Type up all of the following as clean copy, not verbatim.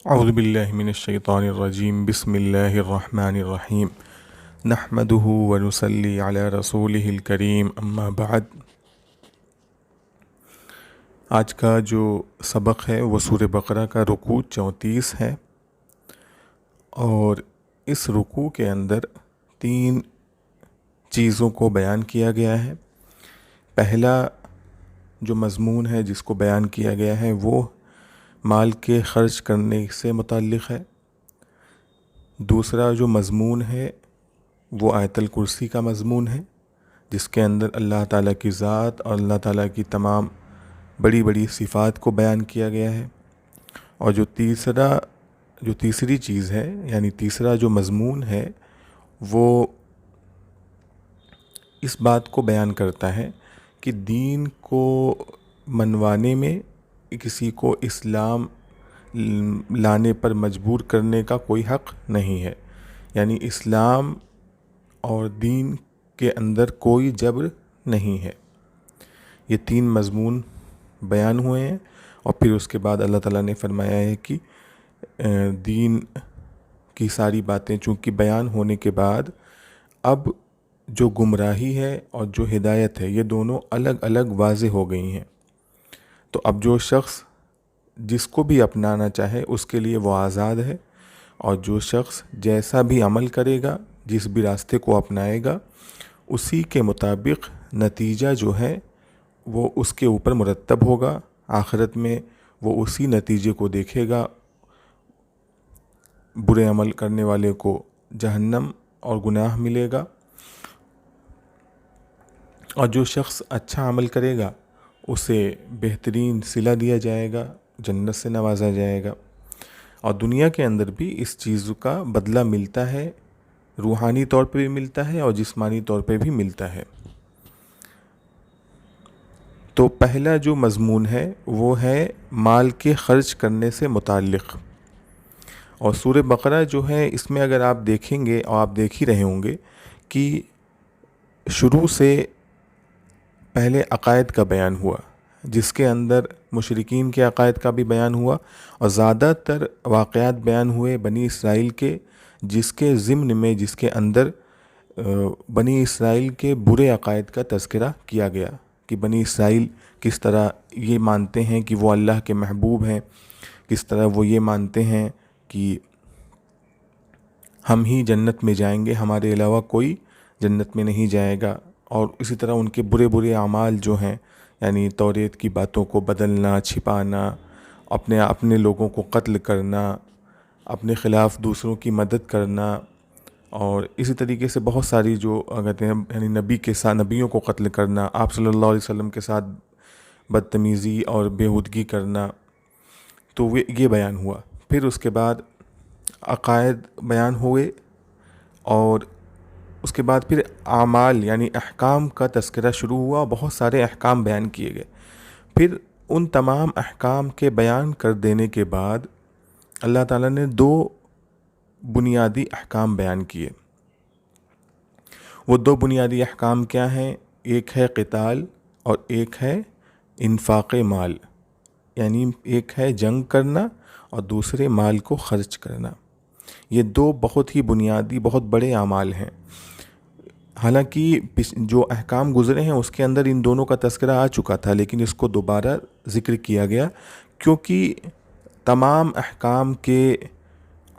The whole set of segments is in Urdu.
اعوذ باللہ من الشیطان الرجیم بسم اللہ الرحمن الرحیم نحمده ونصلی علی رسولہ الکریم اما بعد۔ آج کا جو سبق ہے وہ سورہ بقرہ کا رکوع 34 ہے، اور اس رکوع کے اندر 3 چیزوں کو بیان کیا گیا ہے۔ پہلا جو مضمون ہے جس کو بیان کیا گیا ہے وہ مال کے خرچ کرنے سے متعلق ہے۔ دوسرا جو مضمون ہے وہ آیت الکرسی کا مضمون ہے، جس کے اندر اللہ تعالیٰ کی ذات اور اللہ تعالیٰ کی تمام بڑی بڑی صفات کو بیان کیا گیا ہے۔ اور جو تیسری چیز ہے، یعنی تیسرا جو مضمون ہے وہ اس بات کو بیان کرتا ہے کہ دین کو منوانے میں کسی کو اسلام لانے پر مجبور کرنے کا کوئی حق نہیں ہے، یعنی اسلام اور دین کے اندر کوئی جبر نہیں ہے۔ یہ 3 مضمون بیان ہوئے ہیں، اور پھر اس کے بعد اللہ تعالیٰ نے فرمایا ہے کہ دین کی ساری باتیں چونکہ بیان ہونے کے بعد اب جو گمراہی ہے اور جو ہدایت ہے یہ دونوں الگ الگ واضح ہو گئی ہیں۔ تو اب جو شخص جس کو بھی اپنانا چاہے اس کے لیے وہ آزاد ہے، اور جو شخص جیسا بھی عمل کرے گا، جس بھی راستے کو اپنائے گا، اسی کے مطابق نتیجہ جو ہے وہ اس کے اوپر مرتب ہوگا۔ آخرت میں وہ اسی نتیجے کو دیکھے گا۔ برے عمل کرنے والے کو جہنم اور گناہ ملے گا، اور جو شخص اچھا عمل کرے گا اسے بہترین صلہ دیا جائے گا، جنت سے نوازا جائے گا۔ اور دنیا کے اندر بھی اس چیز کا بدلہ ملتا ہے، روحانی طور پہ بھی ملتا ہے اور جسمانی طور پہ بھی ملتا ہے۔ تو پہلا جو مضمون ہے وہ ہے مال کے خرچ کرنے سے متعلق۔ اور سورہ بقرہ جو ہے اس میں اگر آپ دیکھیں گے، اور آپ دیکھ ہی رہے ہوں گے کہ شروع سے پہلے عقائد کا بیان ہوا، جس کے اندر مشرکین کے عقائد کا بھی بیان ہوا، اور زیادہ تر واقعات بیان ہوئے بنی اسرائیل کے، جس کے ضمن میں جس کے اندر بنی اسرائیل کے برے عقائد کا تذکرہ کیا گیا کہ بنی اسرائیل کس طرح یہ مانتے ہیں کہ وہ اللہ کے محبوب ہیں، کس طرح وہ یہ مانتے ہیں کہ ہم ہی جنت میں جائیں گے، ہمارے علاوہ کوئی جنت میں نہیں جائے گا۔ اور اسی طرح ان کے برے برے اعمال جو ہیں، یعنی توریت کی باتوں کو بدلنا، چھپانا، اپنے لوگوں کو قتل کرنا، اپنے خلاف دوسروں کی مدد کرنا، اور اسی طریقے سے بہت ساری جو کہتے ہیں یعنی نبیوں کو قتل کرنا، آپ صلی اللہ علیہ وسلم کے ساتھ بدتمیزی اور بیہودگی کرنا، تو یہ بیان ہوا۔ پھر اس کے بعد عقائد بیان ہوئے، اور اس کے بعد پھر اعمال یعنی احکام کا تذکرہ شروع ہوا، بہت سارے احکام بیان کیے گئے۔ پھر ان تمام احکام کے بیان کر دینے کے بعد اللہ تعالیٰ نے 2 بنیادی احکام بیان کیے۔ وہ 2 بنیادی احکام کیا ہیں؟ ایک ہے قتال اور ایک ہے انفاق مال، یعنی ایک ہے جنگ کرنا اور دوسرے مال کو خرچ کرنا۔ یہ 2 بہت ہی بنیادی بہت بڑے اعمال ہیں۔ حالانکہ جو احکام گزرے ہیں اس کے اندر ان دونوں کا تذکرہ آ چکا تھا، لیکن اس کو دوبارہ ذکر کیا گیا کیونکہ تمام احکام کے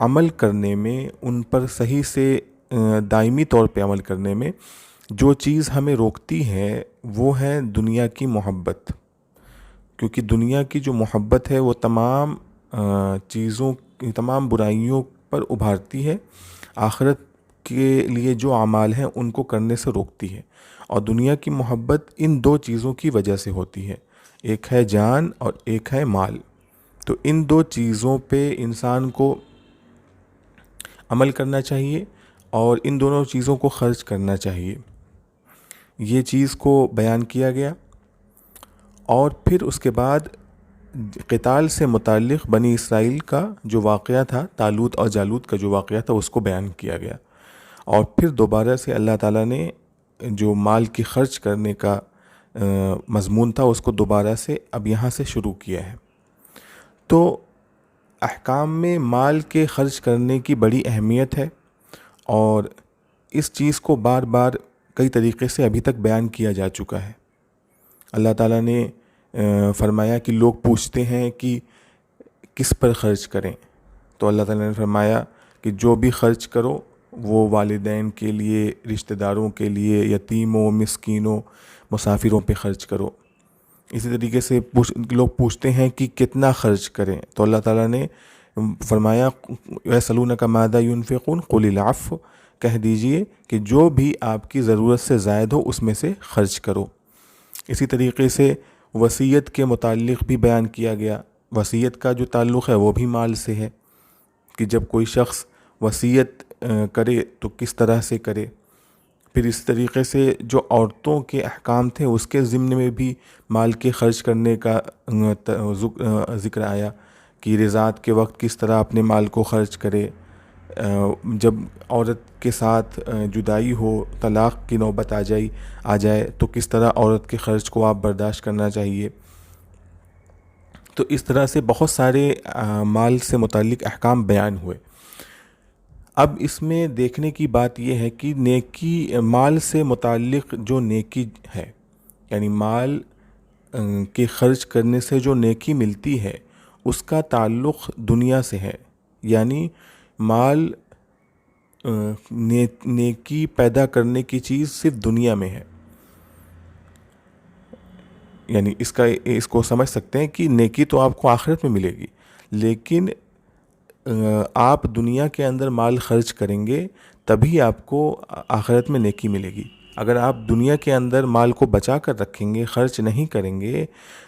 عمل کرنے میں، ان پر صحیح سے دائمی طور پہ عمل کرنے میں جو چیز ہمیں روکتی ہے وہ ہے دنیا کی محبت، کیونکہ دنیا کی جو محبت ہے وہ تمام تمام برائیوں پر ابھارتی ہے، آخرت کے لیے جو اعمال ہیں ان کو کرنے سے روکتی ہے۔ اور دنیا کی محبت ان 2 چیزوں کی وجہ سے ہوتی ہے، ایک ہے جان اور ایک ہے مال۔ تو ان 2 چیزوں پہ انسان کو عمل کرنا چاہیے اور ان دونوں چیزوں کو خرچ کرنا چاہیے۔ یہ چیز کو بیان کیا گیا، اور پھر اس کے بعد قتال سے متعلق بنی اسرائیل کا جو واقعہ تھا، طالوت اور جالوت کا جو واقعہ تھا، اس کو بیان کیا گیا۔ اور پھر دوبارہ سے اللہ تعالیٰ نے جو مال کی خرچ کرنے کا مضمون تھا اس کو دوبارہ سے اب یہاں سے شروع کیا ہے۔ تو احکام میں مال کے خرچ کرنے کی بڑی اہمیت ہے، اور اس چیز کو بار بار کئی طریقے سے ابھی تک بیان کیا جا چکا ہے۔ اللہ تعالیٰ نے فرمایا کہ لوگ پوچھتے ہیں کہ کس پر خرچ کریں، تو اللہ تعالیٰ نے فرمایا کہ جو بھی خرچ کرو وہ والدین کے لیے، رشتہ داروں کے لیے، یتیموں، مسکینوں، مسافروں پہ خرچ کرو۔ اسی طریقے سے لوگ پوچھتے ہیں کہ کتنا خرچ کریں، تو اللہ تعالیٰ نے فرمایا یسألونک ماذا ينفقون قل العفو، کہہ دیجئے کہ جو بھی آپ کی ضرورت سے زائد ہو اس میں سے خرچ کرو۔ اسی طریقے سے وصیت کے متعلق بھی بیان کیا گیا۔ وصیت کا جو تعلق ہے وہ بھی مال سے ہے، کہ جب کوئی شخص وصیت کرے تو کس طرح سے کرے۔ پھر اس طریقے سے جو عورتوں کے احکام تھے اس کے ضمن میں بھی مال کے خرچ کرنے کا ذکر آیا، کہ رضاعت کے وقت کس طرح اپنے مال کو خرچ کرے، جب عورت کے ساتھ جدائی ہو، طلاق کی نوبت آ جائے تو کس طرح عورت کے خرچ کو آپ برداشت کرنا چاہیے۔ تو اس طرح سے بہت سارے مال سے متعلق احکام بیان ہوئے۔ اب اس میں دیکھنے کی بات یہ ہے کہ نیکی، مال سے متعلق جو نیکی ہے، یعنی مال کے خرچ کرنے سے جو نیکی ملتی ہے اس کا تعلق دنیا سے ہے، یعنی مال نیکی پیدا کرنے کی چیز صرف دنیا میں ہے۔ یعنی اس کو سمجھ سکتے ہیں کہ نیکی تو آپ کو آخرت میں ملے گی، لیکن آپ دنیا کے اندر مال خرچ کریں گے تبھی آپ کو آخرت میں نیکی ملے گی۔ اگر آپ دنیا کے اندر مال کو بچا کر رکھیں گے، خرچ نہیں کریں گے،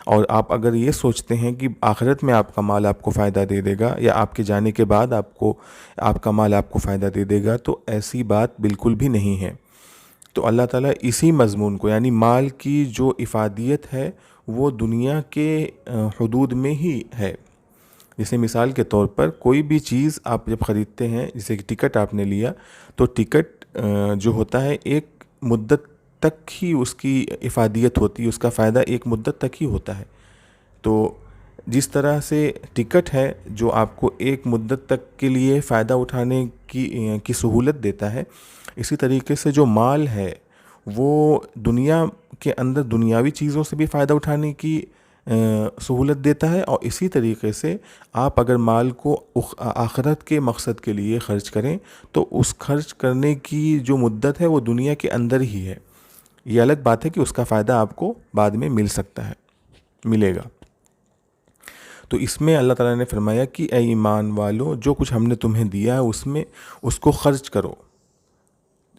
اور آپ اگر یہ سوچتے ہیں کہ آخرت میں آپ کا مال آپ کو فائدہ دے دے گا، یا آپ کے جانے کے بعد آپ کا مال آپ کو فائدہ دے دے گا، تو ایسی بات بالکل بھی نہیں ہے۔ تو اللہ تعالیٰ اسی مضمون کو، یعنی مال کی جو افادیت ہے وہ دنیا کے حدود میں ہی ہے۔ جیسے مثال کے طور پر کوئی بھی چیز آپ جب خریدتے ہیں، جیسے کہ ٹکٹ آپ نے لیا، تو ٹکٹ جو ہوتا ہے ایک مدت تک ہی اس کی افادیت ہوتی ہے، اس کا فائدہ ایک مدت تک ہی ہوتا ہے۔ تو جس طرح سے ٹکٹ ہے جو آپ کو ایک مدت تک کے لیے فائدہ اٹھانے کی سہولت دیتا ہے، اسی طریقے سے جو مال ہے وہ دنیا کے اندر دنیاوی چیزوں سے بھی فائدہ اٹھانے کی سہولت دیتا ہے، اور اسی طریقے سے آپ اگر مال کو آخرت کے مقصد کے لیے خرچ کریں تو اس خرچ کرنے کی جو مدت ہے وہ دنیا کے اندر ہی ہے۔ یہ الگ بات ہے کہ اس کا فائدہ آپ کو بعد میں ملے گا۔ تو اس میں اللہ تعالیٰ نے فرمایا کہ اے ایمان والو، جو کچھ ہم نے تمہیں دیا ہے اس کو خرچ کرو،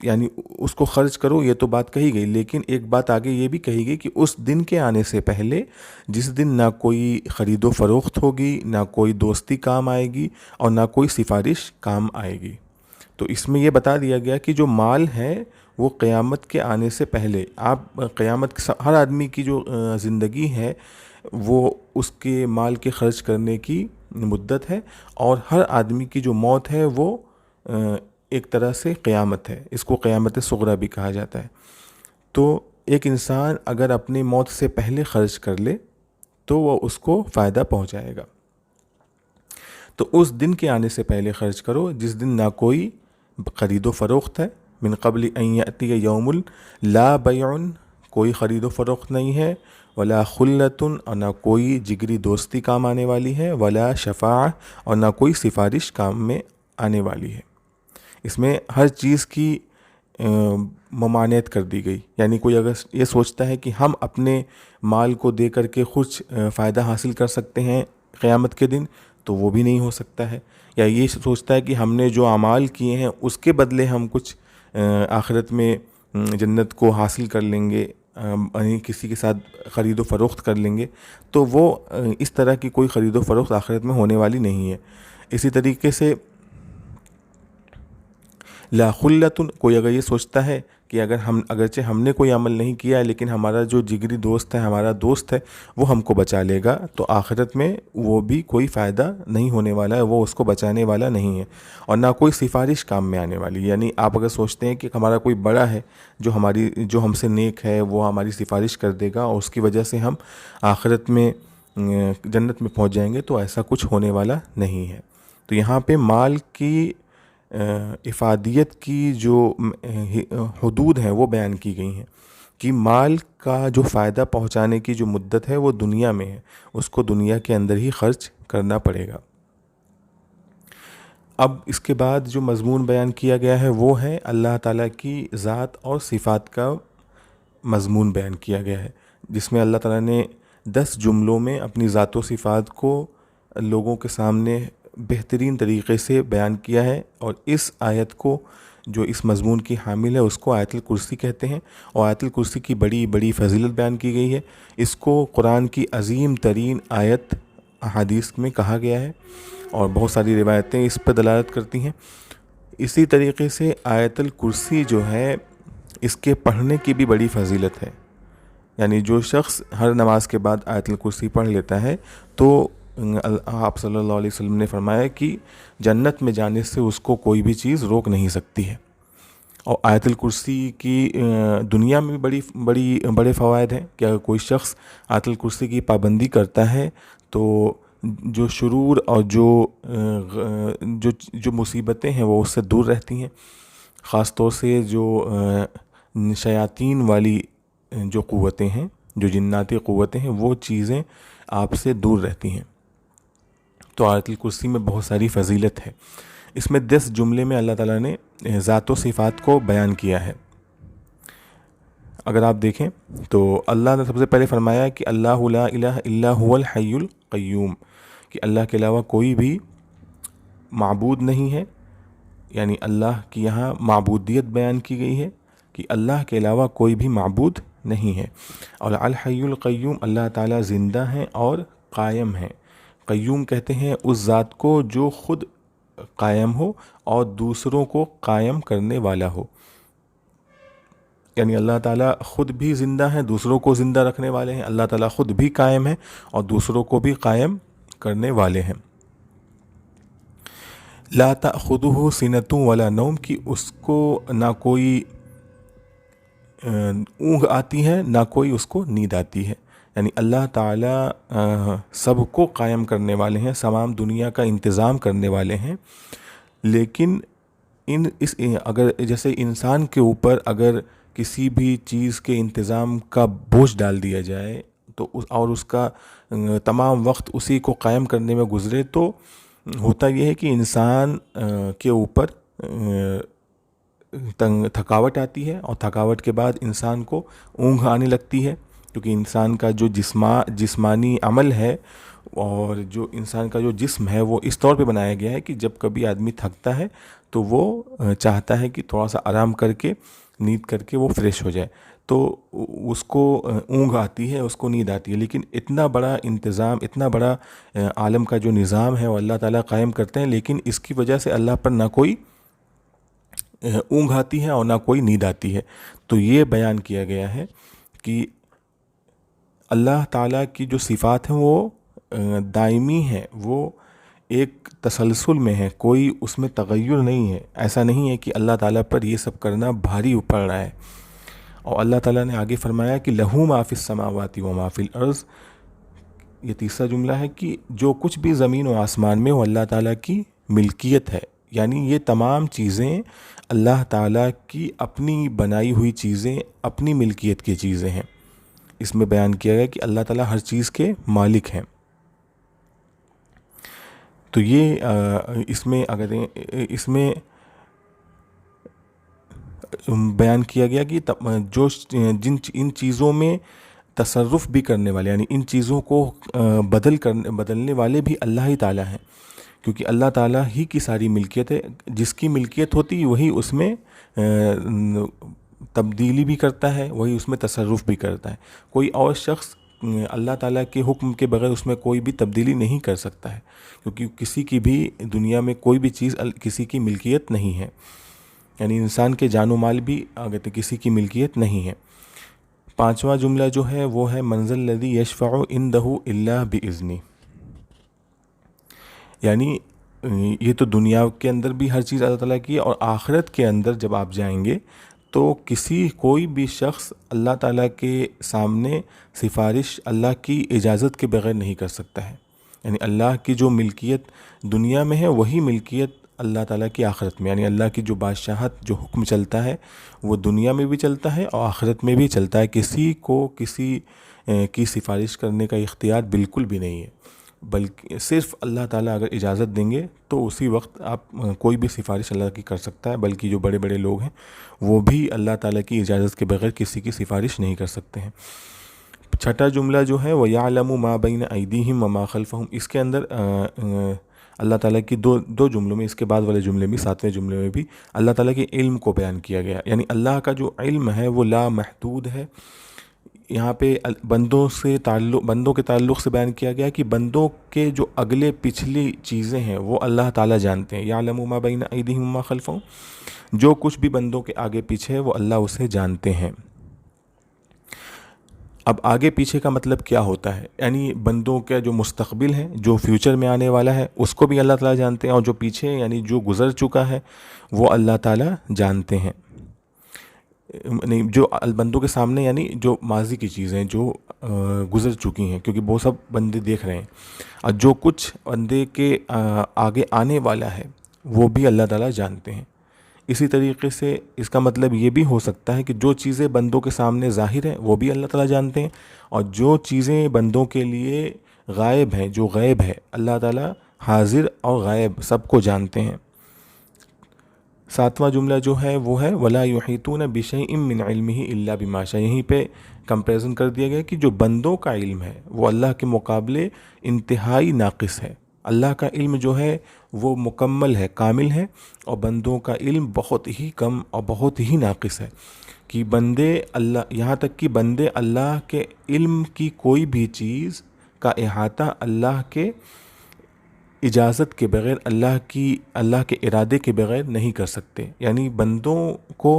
یعنی اس کو خرچ کرو، یہ تو بات کہی گئی، لیکن ایک بات آگے یہ بھی کہی گئی کہ اس دن کے آنے سے پہلے، جس دن نہ کوئی خرید و فروخت ہوگی، نہ کوئی دوستی کام آئے گی، اور نہ کوئی سفارش کام آئے گی۔ تو اس میں یہ بتا دیا گیا کہ جو مال ہے وہ قیامت کے آنے سے پہلے، ہر آدمی کی جو زندگی ہے وہ اس کے مال کے خرچ کرنے کی مدت ہے، اور ہر آدمی کی جو موت ہے وہ ایک طرح سے قیامت ہے۔ اس کو قیامت صغریٰ بھی کہا جاتا ہے۔ تو ایک انسان اگر اپنی موت سے پہلے خرچ کر لے تو وہ اس کو فائدہ پہنچائے گا۔ تو اس دن کے آنے سے پہلے خرچ کرو جس دن نہ کوئی خرید و فروخت ہے، من قبل ان یأتی یوم لا بیع، کوئی خرید و فروخت نہیں ہے، ولا خلۃ، اور نہ کوئی جگری دوستی کام آنے والی ہے، ولا شفاعہ، اور نہ کوئی سفارش کام میں آنے والی ہے۔ اس میں ہر چیز کی ممانعت کر دی گئی، یعنی کوئی اگر یہ سوچتا ہے کہ ہم اپنے مال کو دے کر کے کچھ فائدہ حاصل کر سکتے ہیں قیامت کے دن، تو وہ بھی نہیں ہو سکتا ہے۔ یا یہ سوچتا ہے کہ ہم نے جو اعمال کیے ہیں اس کے بدلے ہم کچھ آخرت میں جنت کو حاصل کر لیں گے، کسی کے ساتھ خرید و فروخت کر لیں گے، تو وہ اس طرح کی کوئی خرید و فروخت آخرت میں ہونے والی نہیں ہے۔ اسی طریقے سے لا خلۃ، کوئی اگر یہ سوچتا ہے کہ اگرچہ ہم نے کوئی عمل نہیں کیا ہے لیکن ہمارا جو جگری دوست ہے، ہمارا دوست ہے، وہ ہم کو بچا لے گا، تو آخرت میں وہ بھی کوئی فائدہ نہیں ہونے والا ہے، وہ اس کو بچانے والا نہیں ہے، اور نہ کوئی سفارش کام میں آنے والی۔ یعنی آپ اگر سوچتے ہیں کہ ہمارا کوئی بڑا ہے جو ہم سے نیک ہے، وہ ہماری سفارش کر دے گا اور اس کی وجہ سے ہم آخرت میں جنت میں پہنچ جائیں گے، تو ایسا کچھ ہونے والا نہیں ہے۔ تو یہاں پہ مال کی افادیت کی جو حدود ہیں وہ بیان کی گئی ہیں کہ مال کا جو فائدہ پہنچانے کی جو مدت ہے وہ دنیا میں ہے، اس کو دنیا کے اندر ہی خرچ کرنا پڑے گا۔ اب اس کے بعد جو مضمون بیان کیا گیا ہے وہ ہے اللہ تعالیٰ کی ذات اور صفات کا مضمون بیان کیا گیا ہے، جس میں اللہ تعالیٰ نے 10 جملوں میں اپنی ذات و صفات کو لوگوں کے سامنے بہترین طریقے سے بیان کیا ہے، اور اس آیت کو جو اس مضمون کی حامل ہے اس کو آیت الکرسی کہتے ہیں، اور آیت الکرسی کی بڑی بڑی فضیلت بیان کی گئی ہے۔ اس کو قرآن کی عظیم ترین آیت احادیث میں کہا گیا ہے، اور بہت ساری روایتیں اس پر دلالت کرتی ہیں۔ اسی طریقے سے آیت الکرسی جو ہے اس کے پڑھنے کی بھی بڑی فضیلت ہے، یعنی جو شخص ہر نماز کے بعد آیت الکرسی پڑھ لیتا ہے تو آپ صلی اللہ علیہ وسلم نے فرمایا کہ جنت میں جانے سے اس کو کوئی بھی چیز روک نہیں سکتی ہے۔ اور آیت الکرسی کی دنیا میں بھی بڑے فوائد ہیں کہ اگر کوئی شخص آیت الکرسی کی پابندی کرتا ہے تو جو شرور اور جو مصیبتیں ہیں وہ اس سے دور رہتی ہیں، خاص طور سے جو شیاطین والی جو قوتیں ہیں، جو جناتی قوتیں ہیں، وہ چیزیں آپ سے دور رہتی ہیں۔ تو آیت الکرسی میں بہت ساری فضیلت ہے۔ اس میں 10 جملے میں اللہ تعالیٰ نے ذات و صفات کو بیان کیا ہے۔ اگر آپ دیکھیں تو اللہ نے سب سے پہلے فرمایا کہ اللہ لا الہ الا هو الحی القیوم، کہ اللہ کے علاوہ کوئی بھی معبود نہیں ہے، یعنی اللہ کی یہاں معبودیت بیان کی گئی ہے کہ اللہ کے علاوہ کوئی بھی معبود نہیں ہے۔ اور الحی القیوم، اللہ تعالیٰ زندہ ہیں اور قائم ہیں۔ قیوم کہتے ہیں اس ذات کو جو خود قائم ہو اور دوسروں کو قائم کرنے والا ہو، یعنی اللہ تعالیٰ خود بھی زندہ ہیں، دوسروں کو زندہ رکھنے والے ہیں، اللہ تعالیٰ خود بھی قائم ہیں اور دوسروں کو بھی قائم کرنے والے ہیں۔ لا تأخذہ سنۃ ولا نوم، کی اس کو نہ کوئی اونگ آتی ہے نہ کوئی اس کو نیند آتی ہے، یعنی اللہ تعالیٰ سب کو قائم کرنے والے ہیں، تمام دنیا کا انتظام کرنے والے ہیں، لیکن اگر جیسے انسان کے اوپر اگر کسی بھی چیز کے انتظام کا بوجھ ڈال دیا جائے تو اور اس کا تمام وقت اسی کو قائم کرنے میں گزرے، تو ہوتا یہ ہے کہ انسان کے اوپر تھکاوٹ آتی ہے، اور تھکاوٹ کے بعد انسان کو اونگ آنے لگتی ہے، کیونکہ انسان کا جو جسمانی عمل ہے اور جو انسان کا جو جسم ہے وہ اس طور پہ بنایا گیا ہے کہ جب کبھی آدمی تھکتا ہے تو وہ چاہتا ہے کہ تھوڑا سا آرام کر کے نیند کر کے وہ فریش ہو جائے، تو اس کو اونگ آتی ہے، اس کو نیند آتی ہے۔ لیکن اتنا بڑا انتظام، اتنا بڑا عالم کا جو نظام ہے وہ اللہ تعالیٰ قائم کرتے ہیں، لیکن اس کی وجہ سے اللہ پر نہ کوئی اونگ آتی ہے اور نہ کوئی نیند آتی ہے۔ تو یہ بیان کیا گیا ہے کہ اللہ تعالیٰ کی جو صفات ہیں وہ دائمی ہیں، وہ ایک تسلسل میں ہے، کوئی اس میں تغیر نہیں ہے۔ ایسا نہیں ہے کہ اللہ تعالیٰ پر یہ سب کرنا بھاری پڑ رہا ہے۔ اور اللہ تعالیٰ نے آگے فرمایا کہ لہو ما فی السماوات و ما فی الارض، یہ تیسرا جملہ ہے کہ جو کچھ بھی زمین و آسمان میں وہ اللہ تعالیٰ کی ملکیت ہے، یعنی یہ تمام چیزیں اللہ تعالیٰ کی اپنی بنائی ہوئی چیزیں، اپنی ملکیت کی چیزیں ہیں۔ اس میں بیان کیا گیا کہ اللہ تعالیٰ ہر چیز کے مالک ہیں۔ تو یہ اس میں بیان کیا گیا کہ جو ان چیزوں میں تصرف بھی کرنے والے، یعنی ان چیزوں کو بدلنے والے بھی اللہ ہی تعالیٰ ہیں، کیونکہ اللہ تعالیٰ ہی کی ساری ملکیت ہے، جس کی ملکیت ہوتی وہی اس میں تبدیلی بھی کرتا ہے، وہی اس میں تصرف بھی کرتا ہے۔ کوئی اور شخص اللہ تعالیٰ کے حکم کے بغیر اس میں کوئی بھی تبدیلی نہیں کر سکتا ہے، کیونکہ کسی کی بھی دنیا میں کوئی بھی چیز کسی کی ملکیت نہیں ہے، یعنی انسان کے جان و مال بھی اگر کسی کی ملکیت نہیں ہے۔ پانچواں جملہ جو ہے وہ ہے من ذا الذی یشفع عندہ الا باذنہ، یعنی یہ تو دنیا کے اندر بھی ہر چیز اللہ تعالیٰ کی ہے، اور آخرت کے اندر جب آپ جائیں گے تو کوئی بھی شخص اللہ تعالیٰ کے سامنے سفارش اللہ کی اجازت کے بغیر نہیں کر سکتا ہے. یعنی اللہ کی جو ملکیت دنیا میں ہے وہی ملکیت اللہ تعالیٰ کی آخرت میں. یعنی اللہ کی جو بادشاہت جو حکم چلتا ہے وہ دنیا میں بھی چلتا ہے اور آخرت میں بھی چلتا ہے. کسی کو کسی کی سفارش کرنے کا اختیار بالکل بھی نہیں ہے، بلکہ صرف اللہ تعالیٰ اگر اجازت دیں گے تو اسی وقت آپ کوئی بھی سفارش اللہ کی کر سکتا ہے. بلکہ جو بڑے بڑے لوگ ہیں وہ بھی اللہ تعالیٰ کی اجازت کے بغیر کسی کی سفارش نہیں کر سکتے ہیں. چھٹا جملہ جو ہے وہ یعلم ما بین ایدیہم وما خلفہم، اس کے اندر اللہ تعالیٰ کی دو جملوں میں، اس کے بعد والے جملے میں، ساتویں جملے میں بھی اللہ تعالیٰ کے علم کو بیان کیا گیا. یعنی اللہ کا جو علم ہے وہ لا محدود ہے. یہاں پہ بندوں کے تعلق سے بیان کیا گیا کہ بندوں کے جو اگلے پچھلی چیزیں ہیں وہ اللہ تعالیٰ جانتے ہیں. یعلم ما بین ایدیہم وما خلفہم، جو کچھ بھی بندوں کے آگے پیچھے ہے وہ اللہ اسے جانتے ہیں. اب آگے پیچھے کا مطلب کیا ہوتا ہے؟ یعنی بندوں کا جو مستقبل ہے، جو فیوچر میں آنے والا ہے، اس کو بھی اللہ تعالیٰ جانتے ہیں، اور جو پیچھے یعنی جو گزر چکا ہے وہ اللہ تعالیٰ جانتے ہیں. نہیں، جو بندوں کے سامنے یعنی جو ماضی کی چیزیں جو گزر چکی ہیں، کیونکہ وہ سب بندے دیکھ رہے ہیں، اور جو کچھ بندے کے آگے آنے والا ہے وہ بھی اللہ تعالیٰ جانتے ہیں. اسی طریقے سے اس کا مطلب یہ بھی ہو سکتا ہے کہ جو چیزیں بندوں کے سامنے ظاہر ہیں وہ بھی اللہ تعالیٰ جانتے ہیں، اور جو چیزیں بندوں کے لیے غائب ہیں، جو غیب ہے، اللہ تعالیٰ حاضر اور غائب سب کو جانتے ہیں. ساتواں جملہ جو ہے وہ ہے وَلَا يُحِيطُونَ بِشَيْءٍ مِّنْ عِلْمِهِ إِلَّا بِمَا شَاءَ. یہیں پہ کمپیریزن کر دیا گیا کہ جو بندوں کا علم ہے وہ اللہ کے مقابلے انتہائی ناقص ہے. اللہ کا علم جو ہے وہ مکمل ہے، کامل ہے، اور بندوں کا علم بہت ہی کم اور بہت ہی ناقص ہے. کہ یہاں تک کہ بندے اللہ کے علم کی کوئی بھی چیز کا احاطہ اللہ کے اجازت کے بغیر، اللہ کے ارادے کے بغیر نہیں کر سکتے. یعنی بندوں کو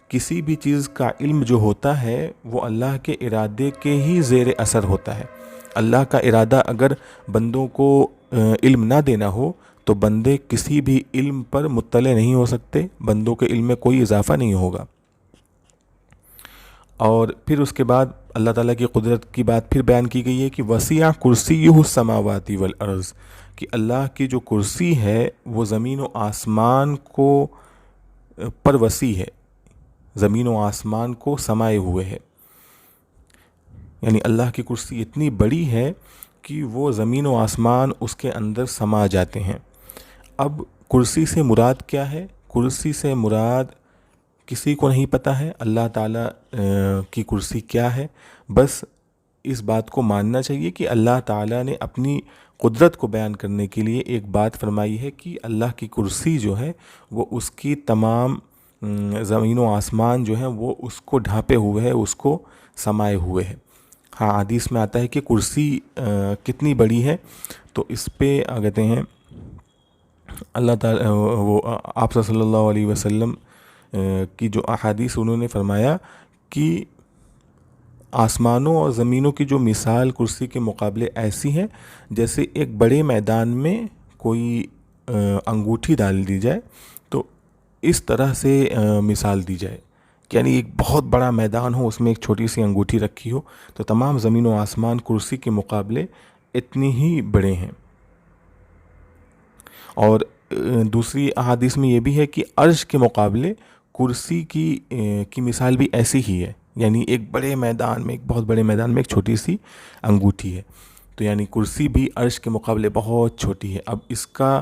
کسی بھی چیز کا علم جو ہوتا ہے وہ اللہ کے ارادے کے ہی زیر اثر ہوتا ہے. اللہ کا ارادہ اگر بندوں کو علم نہ دینا ہو تو بندے کسی بھی علم پر مطلع نہیں ہو سکتے، بندوں کے علم میں کوئی اضافہ نہیں ہوگا. اور پھر اس کے بعد اللہ تعالیٰ کی قدرت کی بات پھر بیان کی گئی ہے کہ وسیع کرسیہ السماوات والارض، کہ اللہ کی جو کرسی ہے وہ زمین و آسمان کو پر وسیع ہے، زمین و آسمان کو سمائے ہوئے ہے. یعنی اللہ کی کرسی اتنی بڑی ہے کہ وہ زمین و آسمان اس کے اندر سما جاتے ہیں. اب کرسی سے مراد کیا ہے؟ کرسی سے مراد کسی کو نہیں پتہ ہے اللہ تعالیٰ کی کرسی کیا ہے. بس اس بات کو ماننا چاہیے کہ اللہ تعالیٰ نے اپنی قدرت کو بیان کرنے کے لیے ایک بات فرمائی ہے کہ اللہ کی کرسی جو ہے وہ اس کی تمام زمین و آسمان جو ہیں وہ اس کو ڈھانپے ہوئے ہے، اس کو سمائے ہوئے ہے. ہاں، حدیث میں آتا ہے کہ کرسی کتنی بڑی ہے، تو اس پہ کہتے ہیں اللہ تعالیٰ آپ صلی اللہ علیہ وسلم کی جو احادیث انہوں نے فرمایا کہ آسمانوں اور زمینوں کی جو مثال کرسی کے مقابلے ایسی ہے جیسے ایک بڑے میدان میں کوئی انگوٹھی ڈال دی جائے، تو اس طرح سے مثال دی جائے. یعنی ایک بہت بڑا میدان ہو، اس میں ایک چھوٹی سی انگوٹھی رکھی ہو، تو تمام زمین و آسمان کرسی کے مقابلے اتنی ہی بڑے ہیں. اور دوسری احادیث میں یہ بھی ہے کہ عرش کے مقابلے کرسی کی مثال بھی ایسی ہی ہے. یعنی ایک بڑے میدان میں، ایک بہت بڑے میدان میں ایک چھوٹی سی انگوٹھی ہے، تو یعنی کرسی بھی عرش کے مقابلے بہت چھوٹی ہے. اب اس کا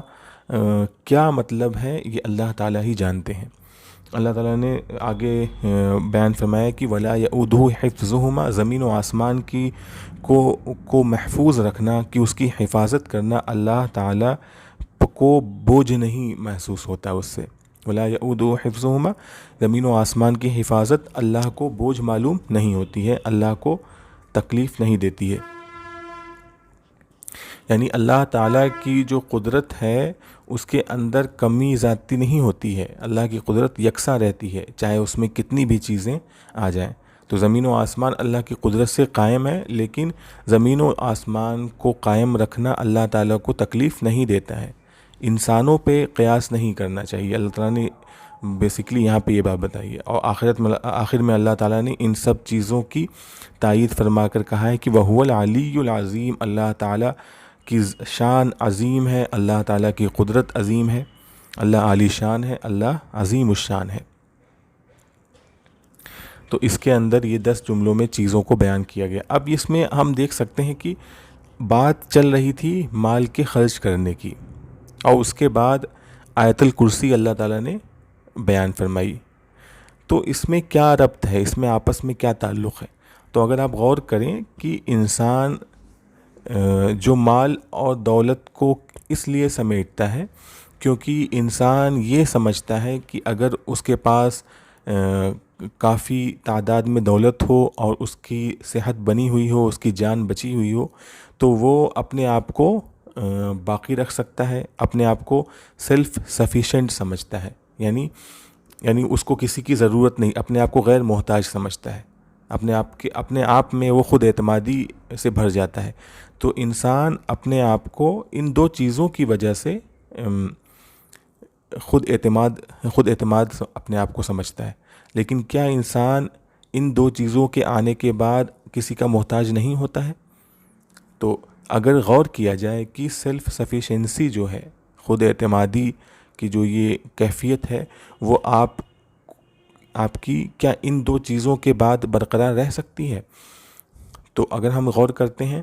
کیا مطلب ہے یہ اللہ تعالیٰ ہی جانتے ہیں. اللہ تعالیٰ نے آگے بیان فرمایا کہ وَلَا يَؤُودُهُ حِفْظُهُمَا، زمین و آسمان کو محفوظ رکھنا، کہ اس کی حفاظت کرنا اللہ تعالیٰ کو بوجھ نہیں محسوس ہوتا اس سے. وَلَا يَؤُودُهُ حِفْظُهُمَا، زمین و آسمان کی حفاظت اللہ کو بوجھ معلوم نہیں ہوتی ہے، اللہ کو تکلیف نہیں دیتی ہے. یعنی اللہ تعالیٰ کی جو قدرت ہے اس کے اندر کمی زیادتی نہیں ہوتی ہے. اللہ کی قدرت یکساں رہتی ہے چاہے اس میں کتنی بھی چیزیں آ جائیں. تو زمین و آسمان اللہ کی قدرت سے قائم ہے، لیکن زمین و آسمان کو قائم رکھنا اللہ تعالیٰ کو تکلیف نہیں دیتا ہے. انسانوں پہ قیاس نہیں کرنا چاہیے. اللہ تعالیٰ نے بیسیکلی یہاں پہ یہ بات بتائی ہے. اور آخر میں اللہ تعالیٰ نے ان سب چیزوں کی تائید فرما کر کہا ہے کہ وَهُوَ الْعَلِيُّ الْعَظِيمُ، اللہ تعالیٰ کی شان عظیم ہے، اللہ تعالیٰ کی قدرت عظیم ہے، اللہ عالی شان ہے، اللہ عظیم الشان ہے. تو اس کے اندر یہ 10 جملوں میں چیزوں کو بیان کیا گیا. اب اس میں ہم دیکھ سکتے ہیں کہ بات چل رہی تھی مال کے خرچ کرنے کی، اور اس کے بعد آیت الکرسی اللہ تعالیٰ نے بیان فرمائی. تو اس میں کیا ربط ہے، اس میں آپس میں کیا تعلق ہے؟ تو اگر آپ غور کریں کہ انسان جو مال اور دولت کو اس لیے سمیٹتا ہے کیونکہ انسان یہ سمجھتا ہے کہ اگر اس کے پاس کافی تعداد میں دولت ہو اور اس کی صحت بنی ہوئی ہو، اس کی جان بچی ہوئی ہو، تو وہ اپنے آپ کو باقی رکھ سکتا ہے، اپنے آپ کو سیلف سفیشینٹ سمجھتا ہے. یعنی اس کو کسی کی ضرورت نہیں، اپنے آپ کو غیر محتاج سمجھتا ہے، اپنے آپ میں وہ خود اعتمادی سے بھر جاتا ہے. تو انسان اپنے آپ کو ان 2 چیزوں کی وجہ سے خود اعتماد اپنے آپ کو سمجھتا ہے. لیکن کیا انسان ان 2 چیزوں کے آنے کے بعد کسی کا محتاج نہیں ہوتا ہے؟ تو اگر غور کیا جائے کہ سیلف سفیشینسی جو ہے، خود اعتمادی کی جو یہ کیفیت ہے، وہ آپ کی کیا ان 2 چیزوں کے بعد برقرار رہ سکتی ہے؟ تو اگر ہم غور کرتے ہیں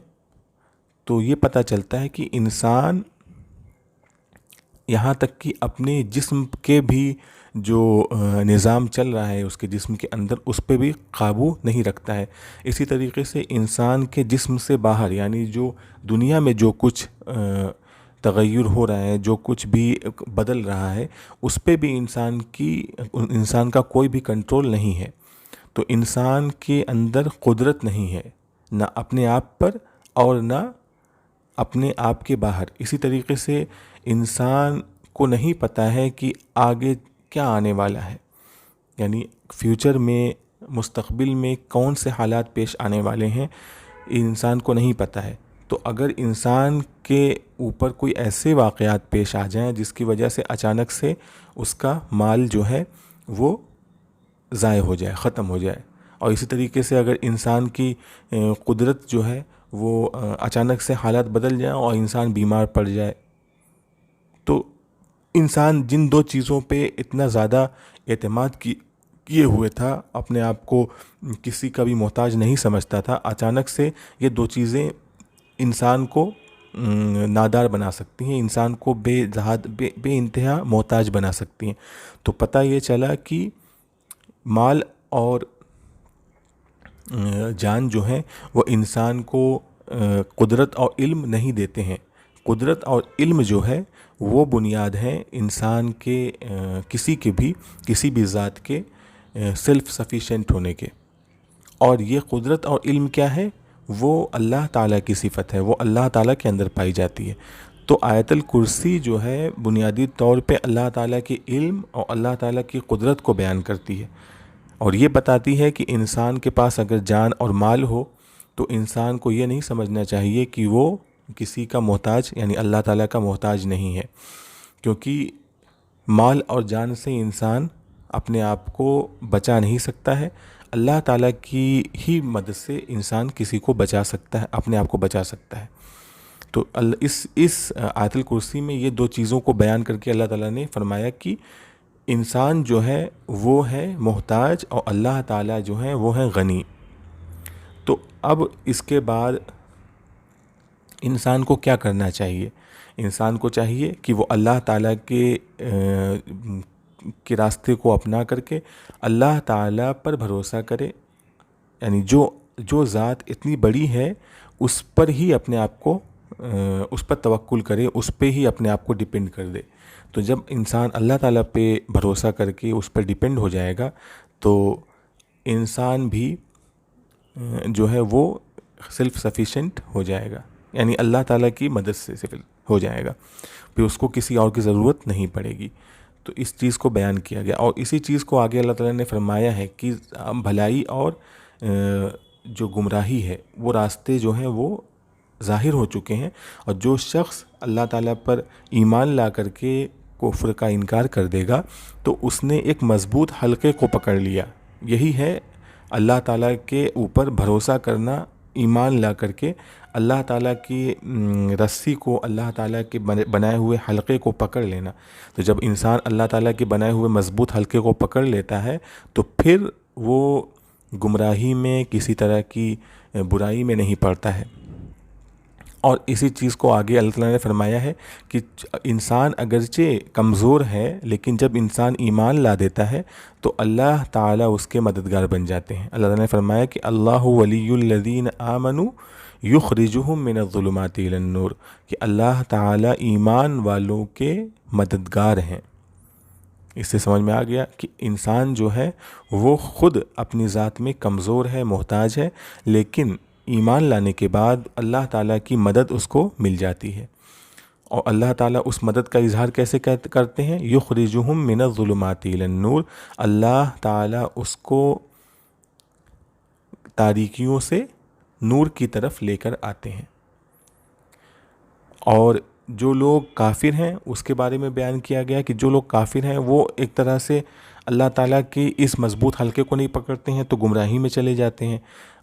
تو یہ پتہ چلتا ہے کہ انسان یہاں تک کہ اپنے جسم کے بھی جو نظام چل رہا ہے اس کے جسم کے اندر، اس پہ بھی قابو نہیں رکھتا ہے. اسی طریقے سے انسان کے جسم سے باہر، یعنی جو دنیا میں جو کچھ تغیر ہو رہا ہے، جو کچھ بھی بدل رہا ہے، اس پہ بھی انسان کا کوئی بھی کنٹرول نہیں ہے. تو انسان کے اندر قدرت نہیں ہے، نہ اپنے آپ پر اور نہ اپنے آپ کے باہر. اسی طریقے سے انسان کو نہیں پتہ ہے کہ آگے کیا آنے والا ہے، یعنی فیوچر میں، مستقبل میں کون سے حالات پیش آنے والے ہیں، انسان کو نہیں پتہ ہے. تو اگر انسان کے اوپر کوئی ایسے واقعات پیش آ جائیں جس کی وجہ سے اچانک سے اس کا مال جو ہے وہ ضائع ہو جائے، ختم ہو جائے، اور اسی طریقے سے اگر انسان کی قدرت جو ہے وہ اچانک سے حالات بدل جائیں اور انسان بیمار پڑ جائے، تو انسان جن 2 چیزوں پہ اتنا زیادہ اعتماد کیے ہوئے تھا، اپنے آپ کو کسی کا بھی محتاج نہیں سمجھتا تھا، اچانک سے یہ 2 چیزیں انسان کو نادار بنا سکتی ہیں، انسان کو بے انتہا محتاج بنا سکتی ہیں. تو پتہ یہ چلا کہ مال اور جان جو ہیں وہ انسان کو قدرت اور علم نہیں دیتے ہیں. قدرت اور علم جو ہے وہ بنیاد ہے انسان کے کسی بھی ذات کے سیلف سفیشینٹ ہونے کے. اور یہ قدرت اور علم کیا ہے؟ وہ اللہ تعالیٰ کی صفت ہے، وہ اللہ تعالیٰ کے اندر پائی جاتی ہے. تو آیت الکرسی جو ہے بنیادی طور پہ اللہ تعالیٰ کے علم اور اللہ تعالیٰ کی قدرت کو بیان کرتی ہے، اور یہ بتاتی ہے کہ انسان کے پاس اگر جان اور مال ہو تو انسان کو یہ نہیں سمجھنا چاہیے کہ وہ کسی کا محتاج، یعنی اللہ تعالیٰ کا محتاج نہیں ہے. کیونکہ مال اور جان سے انسان اپنے آپ کو بچا نہیں سکتا ہے، اللہ تعالیٰ کی ہی مدد سے انسان کسی کو بچا سکتا ہے، اپنے آپ کو بچا سکتا ہے. تو اس آیت الکرسی میں یہ 2 چیزوں کو بیان کر کے اللہ تعالیٰ نے فرمایا کہ انسان جو ہے وہ ہے محتاج اور اللہ تعالیٰ جو ہے وہ ہے غنی. تو اب اس کے بعد انسان کو کیا کرنا چاہیے؟ انسان کو چاہیے کہ وہ اللہ تعالیٰ کے راستے کو اپنا کر کے اللہ تعالیٰ پر بھروسہ کرے، یعنی جو ذات اتنی بڑی ہے اس پر ہی اپنے آپ کو، اس پر توکل کرے، اس پہ ہی اپنے آپ کو ڈیپینڈ کر دے. تو جب انسان اللہ تعالیٰ پہ بھروسہ کر کے اس پر ڈیپینڈ ہو جائے گا تو انسان بھی جو ہے وہ سیلف سفیشینٹ ہو جائے گا، یعنی اللہ تعالیٰ کی مدد سے ہو جائے گا، پھر اس کو کسی اور کی ضرورت نہیں پڑے گی. تو اس چیز کو بیان کیا گیا، اور اسی چیز کو آگے اللہ تعالیٰ نے فرمایا ہے کہ بھلائی اور جو گمراہی ہے وہ راستے جو ہیں وہ ظاہر ہو چکے ہیں، اور جو شخص اللہ تعالیٰ پر ایمان لا کر کے کفر کا انکار کر دے گا تو اس نے ایک مضبوط حلقے کو پکڑ لیا. یہی ہے اللہ تعالیٰ کے اوپر بھروسہ کرنا، ایمان لا کر کے اللہ تعالیٰ کی رسی کو، اللہ تعالیٰ کے بنائے ہوئے حلقے کو پکڑ لینا. تو جب انسان اللہ تعالیٰ کے بنائے ہوئے مضبوط حلقے کو پکڑ لیتا ہے تو پھر وہ گمراہی میں، کسی طرح کی برائی میں نہیں پڑتا ہے. اور اسی چیز کو آگے اللہ تعالیٰ نے فرمایا ہے کہ انسان اگرچہ کمزور ہے لیکن جب انسان ایمان لا دیتا ہے تو اللہ تعالیٰ اس کے مددگار بن جاتے ہیں. اللہ تعالیٰ نے فرمایا کہ اللہ ولی الذین آمنوا یخرجہم من الظلمات الی النور، کہ اللہ تعالیٰ ایمان والوں کے مددگار ہیں. اس سے سمجھ میں آ گیا کہ انسان جو ہے وہ خود اپنی ذات میں کمزور ہے، محتاج ہے، لیکن ایمان لانے کے بعد اللہ تعالیٰ کی مدد اس کو مل جاتی ہے. اور اللہ تعالیٰ اس مدد کا اظہار کیسے کرتے ہیں؟ یخرجہم من الظلمات الی النور، اللہ تعالیٰ اس کو تاریکیوں سے نور کی طرف لے کر آتے ہیں. اور جو لوگ کافر ہیں اس کے بارے میں بیان کیا گیا کہ جو لوگ کافر ہیں وہ ایک طرح سے اللہ تعالیٰ کی اس مضبوط حلقے کو نہیں پکڑتے ہیں تو گمراہی میں چلے جاتے ہیں.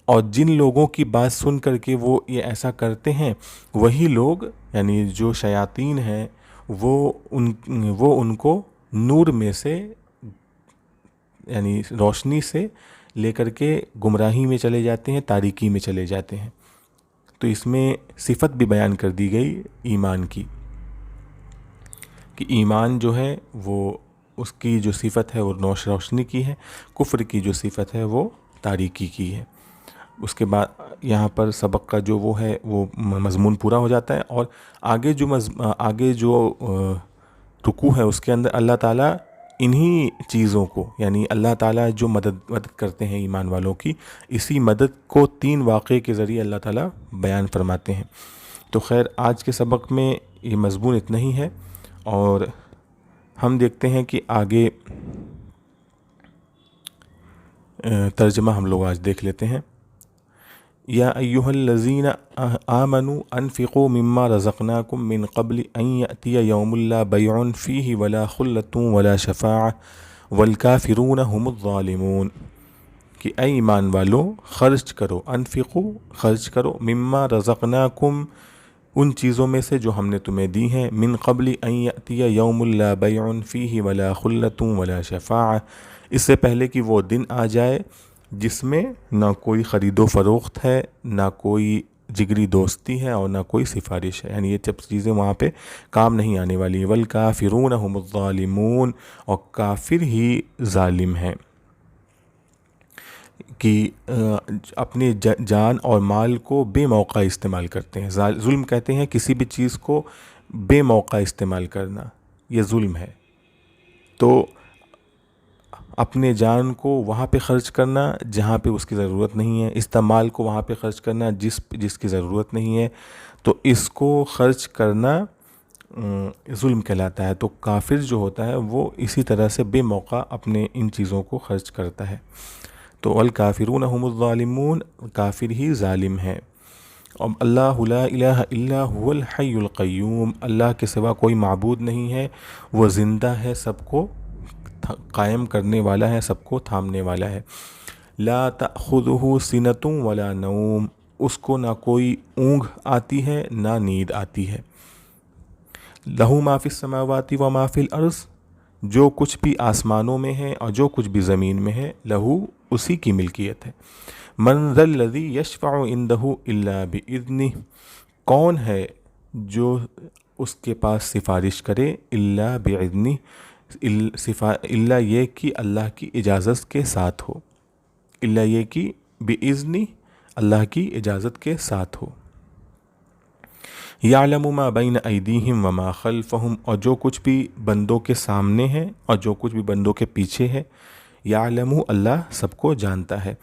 اور جن لوگوں کی بات سن کر کے وہ یہ ایسا کرتے ہیں وہی لوگ، یعنی جو شیاطین ہیں، وہ ان کو نور میں سے، یعنی روشنی سے لے کر کے گمراہی میں چلے جاتے ہیں، تاریکی میں چلے جاتے ہیں. تو اس میں صفت بھی بیان کر دی گئی ایمان کی، کہ ایمان جو ہے وہ اس کی جو صفت ہے وہ روشنی کی ہے، کفر کی جو صفت ہے وہ تاریکی کی ہے. اس کے بعد یہاں پر سبق کا جو وہ ہے وہ مضمون پورا ہو جاتا ہے. اور آگے جو رکوع ہے اس کے اندر اللہ تعالیٰ انہی چیزوں کو، یعنی اللہ تعالیٰ جو مدد کرتے ہیں ایمان والوں کی، اسی مدد کو 3 واقعے کے ذریعے اللہ تعالیٰ بیان فرماتے ہیں. تو خیر آج کے سبق میں یہ مضمون اتنا ہی ہے، اور ہم دیکھتے ہیں کہ آگے ترجمہ ہم لوگ آج دیکھ لیتے ہیں. یا ایہا الذین آمنوا انفقوا مما رزقناکم من قبل ان یأتی یوم لا بیع فیہ ولا خلۃ ولا شفاعہ والکافرون هم الظالمون، کہ اے ایمان والو خرچ کرو، انفقوا خرچ کرو، مما رزقناکم ان چیزوں میں سے جو ہم نے تمہیں دی ہیں، من قبل ان یأتی یوم لا بیع فیہ ولا خلۃ ولا شفاعہ، اس سے پہلے کہ وہ دن آ جائے جس میں نہ کوئی خرید و فروخت ہے، نہ کوئی جگری دوستی ہے، اور نہ کوئی سفارش ہے. یعنی یہ سب چیزیں وہاں پہ کام نہیں آنے والی. والکافرون هم الظالمون، اور کافر ہی ظالم ہیں، کہ اپنے جان اور مال کو بے موقع استعمال کرتے ہیں. ظلم کہتے ہیں کسی بھی چیز کو بے موقع استعمال کرنا، یہ ظلم ہے. تو اپنے جان کو وہاں پہ خرچ کرنا جہاں پہ اس کی ضرورت نہیں ہے، استعمال کو وہاں پہ خرچ کرنا جس کی ضرورت نہیں ہے، تو اس کو خرچ کرنا ظلم کہلاتا ہے. تو کافر جو ہوتا ہے وہ اسی طرح سے بے موقع اپنے ان چیزوں کو خرچ کرتا ہے. تو والکافرون هم الظالمون، کافر ہی ظالم ہے. اور اللہ لا الہ الا هو الحی القیوم، اللہ کے سوا کوئی معبود نہیں ہے، وہ زندہ ہے، سب کو قائم کرنے والا ہے، سب کو تھامنے والا ہے. لا تأخذہ سنۃ ولا نوم، اس کو نہ کوئی اونگ آتی ہے نہ نیند آتی ہے. لہ ما فی السماوات و ما فی الارض، جو کچھ بھی آسمانوں میں ہے اور جو کچھ بھی زمین میں ہے، لہو اسی کی ملکیت ہے. من ذا الذی یشفع عندہ الا باذنہ، کون ہے جو اس کے پاس سفارش کرے، الا باذنہ، الا یہ کہ اللہ کی اجازت کے ساتھ ہو، الا یہ کہ باذنہ، اللہ کی اجازت کے ساتھ ہو. یعلم ما بین ایدیہم وما خلفہم، اور جو کچھ بھی بندوں کے سامنے ہے اور جو کچھ بھی بندوں کے پیچھے ہے، یعلم، اللہ سب کو جانتا ہے.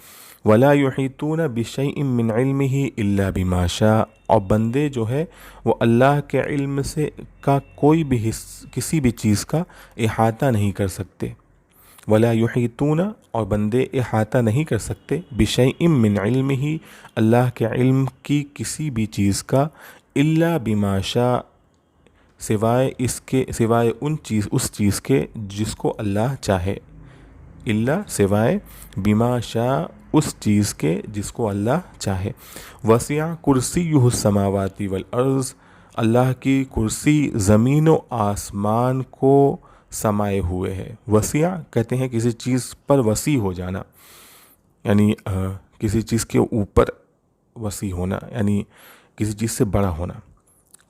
ولا یحیطون بشیء من علمہ الا بما شاء، اور بندے جو ہے وہ اللہ کے علم سے کا کوئی بھی کسی بھی چیز کا احاطہ نہیں کر سکتے. ولا یحیطون، اور بندے احاطہ نہیں کر سکتے، بشیء من علمہ، اللہ کے علم کی کسی بھی چیز کا، الا بما شاء، سوائے اس چیز کے جس کو اللہ چاہے، اللہ سوائے بما شاء اس چیز کے جس کو اللہ چاہے۔ وسع کرسیہ السماوات والارض، اللہ کی کرسی زمین و آسمان کو سمائے ہوئے ہے۔ وسیع کہتے ہیں کسی چیز پر وسیع ہو جانا، یعنی کسی چیز کے اوپر وسیع ہونا، یعنی کسی چیز سے بڑا ہونا۔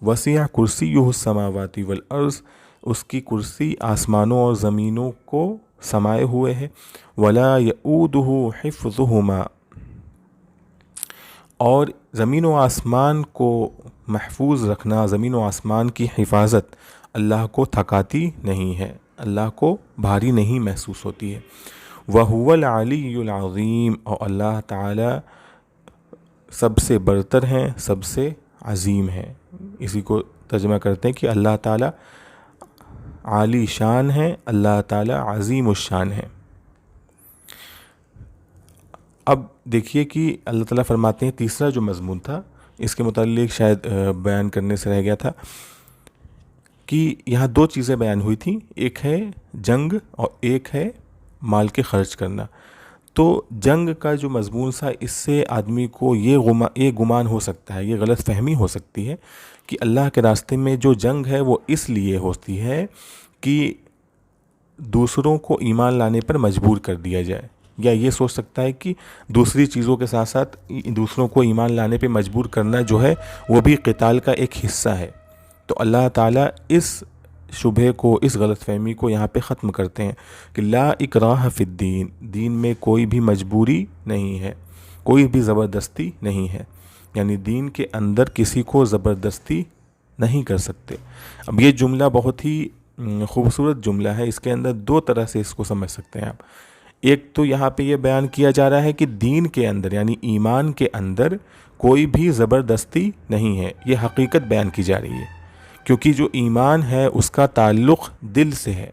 وسیع کرسیہ السماوات والارض، اس کی کرسی آسمانوں اور زمینوں کو سمائے ہوئے ہے۔ ولا یؤودہ حفظہما، اور زمین و آسمان کو محفوظ رکھنا، زمین و آسمان کی حفاظت اللہ کو تھکاتی نہیں ہے، اللہ کو بھاری نہیں محسوس ہوتی ہے۔ وَهُوَ الْعَلِيُّ الْعَظِيمُ، اور اللہ تعالی سب سے برتر ہیں، سب سے عظیم ہیں۔ اسی کو ترجمہ کرتے ہیں کہ اللہ تعالی عالی شان ہے، اللہ تعالی عظیم الشان ہے۔ اب دیکھیے کہ اللہ تعالیٰ فرماتے ہیں، تیسرا جو مضمون تھا اس کے متعلق شاید بیان کرنے سے رہ گیا تھا، کہ یہاں دو چیزیں بیان ہوئی تھیں، ایک ہے جنگ اور ایک ہے مال کے خرچ کرنا۔ تو جنگ کا جو مضمون تھا، اس سے آدمی کو یہ گمان ہو سکتا ہے، یہ غلط فہمی ہو سکتی ہے کہ اللہ کے راستے میں جو جنگ ہے وہ اس لیے ہوتی ہے کہ دوسروں کو ایمان لانے پر مجبور کر دیا جائے، یا یہ سوچ سکتا ہے کہ دوسری چیزوں کے ساتھ ساتھ دوسروں کو ایمان لانے پہ مجبور کرنا جو ہے وہ بھی قتال کا ایک حصہ ہے۔ تو اللہ تعالیٰ اس شبہ کو، اس غلط فہمی کو یہاں پہ ختم کرتے ہیں کہ لا اکراہ فی الدین، دین میں کوئی بھی مجبوری نہیں ہے، کوئی بھی زبردستی نہیں ہے، یعنی دین کے اندر کسی کو زبردستی نہیں کر سکتے۔ اب یہ جملہ بہت ہی خوبصورت جملہ ہے، اس کے اندر دو طرح سے اس کو سمجھ سکتے ہیں آپ۔ ایک تو یہاں پہ یہ بیان کیا جا رہا ہے کہ دین کے اندر یعنی ایمان کے اندر کوئی بھی زبردستی نہیں ہے، یہ حقیقت بیان کی جا رہی ہے، کیونکہ جو ایمان ہے اس کا تعلق دل سے ہے،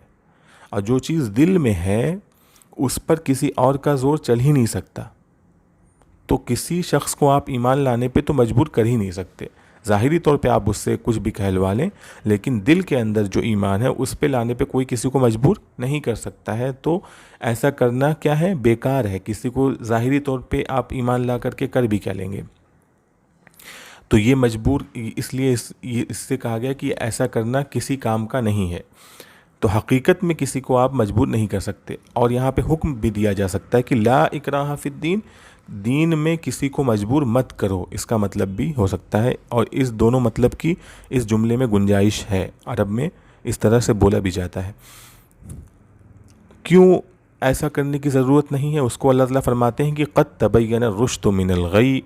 اور جو چیز دل میں ہے اس پر کسی اور کا زور چل ہی نہیں سکتا۔ تو کسی شخص کو آپ ایمان لانے پہ تو مجبور کر ہی نہیں سکتے، ظاہری طور پہ آپ اس سے کچھ بھی کہلوا لیں، لیکن دل کے اندر جو ایمان ہے اس پہ لانے پہ کوئی کسی کو مجبور نہیں کر سکتا ہے۔ تو ایسا کرنا کیا ہے، بیکار ہے، کسی کو ظاہری طور پہ آپ ایمان لا کر کے کر بھی کیا لیں گے۔ تو یہ مجبور اس لیے اس سے کہا گیا کہ ایسا کرنا کسی کام کا نہیں ہے۔ تو حقیقت میں کسی کو آپ مجبور نہیں کر سکتے، اور یہاں پہ حکم بھی دیا جا سکتا ہے کہ لا اکراہ فی الدین، دین میں کسی کو مجبور مت کرو، اس کا مطلب بھی ہو سکتا ہے، اور اس دونوں مطلب کی اس جملے میں گنجائش ہے، عرب میں اس طرح سے بولا بھی جاتا ہے۔ کیوں ایسا کرنے کی ضرورت نہیں ہے، اس کو اللہ تعالیٰ فرماتے ہیں کہ قد تبین الرشد من الغی،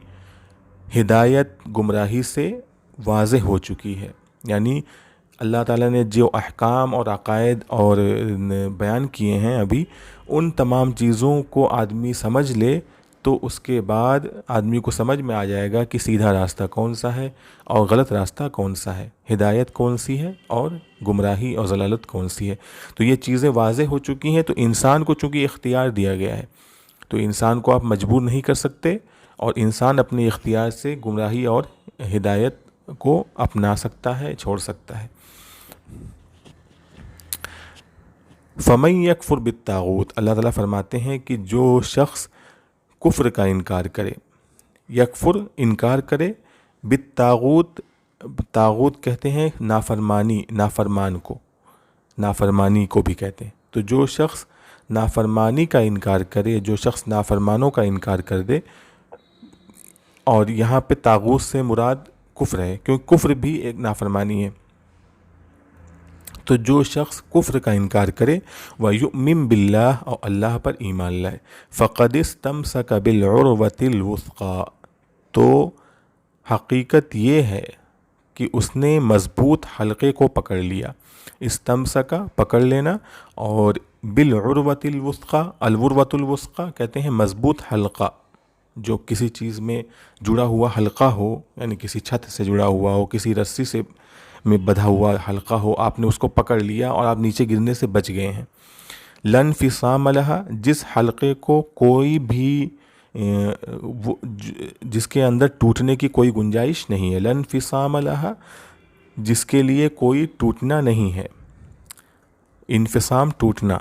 ہدایت گمراہی سے واضح ہو چکی ہے، یعنی اللہ تعالیٰ نے جو احکام اور عقائد اور بیان کیے ہیں ابھی، ان تمام چیزوں کو آدمی سمجھ لے تو اس کے بعد آدمی کو سمجھ میں آ جائے گا کہ سیدھا راستہ کون سا ہے اور غلط راستہ کون سا ہے، ہدایت کون سی ہے اور گمراہی اور ضلالت کون سی ہے۔ تو یہ چیزیں واضح ہو چکی ہیں، تو انسان کو چونکہ اختیار دیا گیا ہے، تو انسان کو آپ مجبور نہیں کر سکتے، اور انسان اپنے اختیار سے گمراہی اور ہدایت کو اپنا سکتا ہے، چھوڑ سکتا ہے۔ فَمَن يَكْفُرْ بِالطَّاغُوتِ، اللہ تعالیٰ فرماتے ہیں کہ جو شخص کفر کا انکار کرے، یکفر انکار کرے، بالطاغوت، طاغوت کہتے ہیں نافرمان کو، نافرمانی کو بھی کہتے ہیں۔ تو جو شخص نافرمانی کا انکار کرے، جو شخص نافرمانوں کا انکار کر دے، اور یہاں پہ طاغوت سے مراد کفر ہے، کیونکہ کفر بھی ایک نافرمانی ہے۔ تو جو شخص کفر کا انکار کرے، وَيُؤْمِن بِاللَّهِ، اور اللہ پر ایمان لائے، فَقَدِ اسْتَمْسَكَ بِالْعُرْوَةِ الْوُثْقَىٰ، تو حقیقت یہ ہے کہ اس نے مضبوط حلقے کو پکڑ لیا۔ استمسکا پکڑ لینا، اور بالعروۃ الوثقیٰ، العروۃ الوثقیٰ کہتے ہیں مضبوط حلقہ، جو کسی چیز میں جڑا ہوا حلقہ ہو، یعنی کسی چھت سے جڑا ہوا ہو، کسی رسی سے میں بندھا ہوا حلقہ ہو، آپ نے اس کو پکڑ لیا اور آپ نیچے گرنے سے بچ گئے ہیں۔ لن انفصام لہا، جس حلقے کو کوئی بھی جس کے اندر ٹوٹنے کی کوئی گنجائش نہیں ہے، لن انفصام لہا، جس کے لیے کوئی ٹوٹنا نہیں ہے، انفصام ٹوٹنا،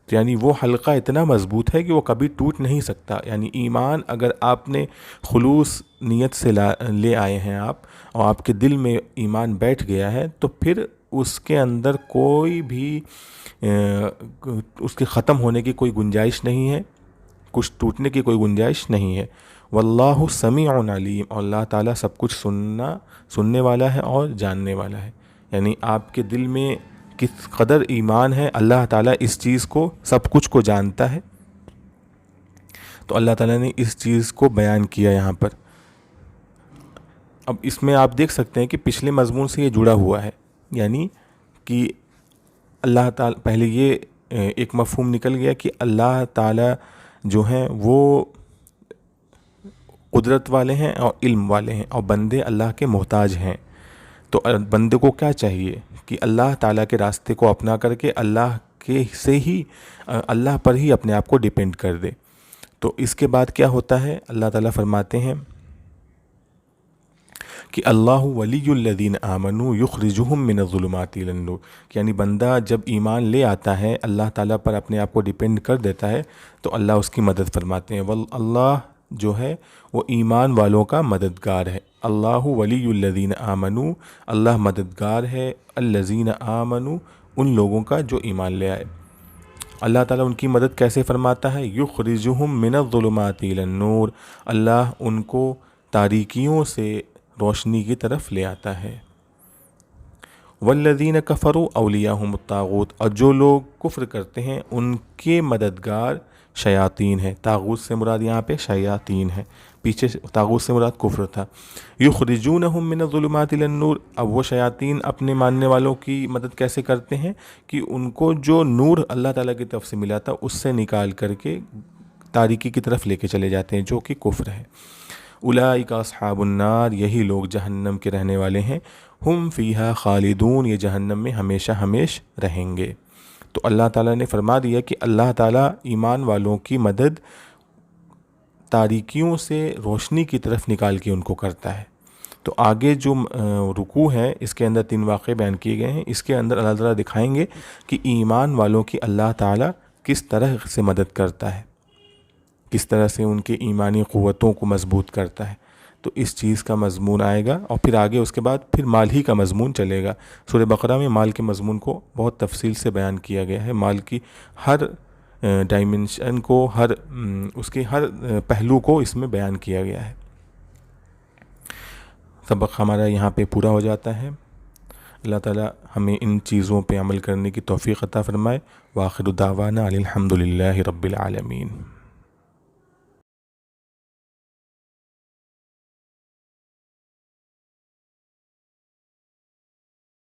یعنی وہ حلقہ اتنا مضبوط ہے کہ وہ کبھی ٹوٹ نہیں سکتا. یعنی ایمان اگر آپ نے خلوص نیت سے لے آئے ہیں آپ، اور آپ کے دل میں ایمان بیٹھ گیا ہے، تو پھر اس کے اندر کوئی بھی اس کے ختم ہونے کی کوئی گنجائش نہیں ہے، کچھ ٹوٹنے کی کوئی گنجائش نہیں ہے. واللہ سمیع علیم، اور اللہ تعالیٰ سب کچھ سننے والا ہے اور جاننے والا ہے. یعنی آپ کے دل میں کس قدر ایمان ہے، اللہ تعالیٰ اس چیز کو، سب کچھ کو جانتا ہے. تو اللہ تعالیٰ نے اس چیز کو بیان کیا یہاں پر. اب اس میں آپ دیکھ سکتے ہیں کہ پچھلے مضمون سے یہ جڑا ہوا ہے، یعنی کہ اللہ تعالیٰ، پہلے یہ ایک مفہوم نکل گیا کہ اللہ تعالیٰ جو ہیں وہ قدرت والے ہیں اور علم والے ہیں، اور بندے اللہ کے محتاج ہیں. تو بندے کو کیا چاہیے کہ اللہ تعالیٰ کے راستے کو اپنا کر کے اللہ پر ہی اپنے آپ کو ڈیپینڈ کر دے. تو اس کے بعد کیا ہوتا ہے، اللہ تعالیٰ فرماتے ہیں کہ اللہ ولی الذین آمنوا یخرجہم من الظلمات الی النور، یعنی بندہ جب ایمان لے آتا ہے، اللہ تعالیٰ پر اپنے آپ کو ڈیپینڈ کر دیتا ہے، تو اللہ اس کی مدد فرماتے ہیں. اللہ جو ہے وہ ایمان والوں کا مددگار ہے. اللہ ولی الذین آمنوا، اللہ مددگار ہے الذین آمنوا، ان لوگوں کا جو ایمان لے آئے. اللہ تعالیٰ ان کی مدد کیسے فرماتا ہے، یخرجہم من الظلمات الی النور، اللہ ان کو تاریکیوں سے روشنی کی طرف لے آتا ہے. والذین کفروا اولیاءہم الطاغوت، اور جو لوگ کفر کرتے ہیں ان کے مددگار شیاطین ہے. طاغوت سے مراد یہاں پہ شیاطین ہے، پیچھے طاغوت سے مراد کفر تھا. یخرجونہم من الظلمات الی النور، اب وہ شیاطین اپنے ماننے والوں کی مدد کیسے کرتے ہیں کہ ان کو جو نور اللہ تعالیٰ کی طرف سے ملا تھا اس سے نکال کر کے تاریکی کی طرف لے کے چلے جاتے ہیں، جو کہ کفر ہے. اولئک اصحاب النار، یہی لوگ جہنم کے رہنے والے ہیں. ہم فیہا خالدون، یہ جہنم میں ہمیشہ ہمیش رہیں گے. تو اللہ تعالیٰ نے فرما دیا کہ اللہ تعالیٰ ایمان والوں کی مدد تاریکیوں سے روشنی کی طرف نکال کے ان کو کرتا ہے. تو آگے جو رکوع ہے اس کے اندر 3 واقعے بیان کیے گئے ہیں. اس کے اندر اللہ تعالیٰ دکھائیں گے کہ ایمان والوں کی اللہ تعالیٰ کس طرح سے مدد کرتا ہے، کس طرح سے ان کے ایمانی قوتوں کو مضبوط کرتا ہے. تو اس چیز کا مضمون آئے گا، اور پھر آگے اس کے بعد پھر مال ہی کا مضمون چلے گا. سورہ بقرہ میں مال کے مضمون کو بہت تفصیل سے بیان کیا گیا ہے. مال کی ہر ڈائمنشن کو، اس کے ہر پہلو کو اس میں بیان کیا گیا ہے. سبق ہمارا یہاں پہ پورا ہو جاتا ہے. اللہ تعالیٰ ہمیں ان چیزوں پہ عمل کرنے کی توفیق عطا فرمائے. وآخر دعوانا الحمد للہ رب العالمین.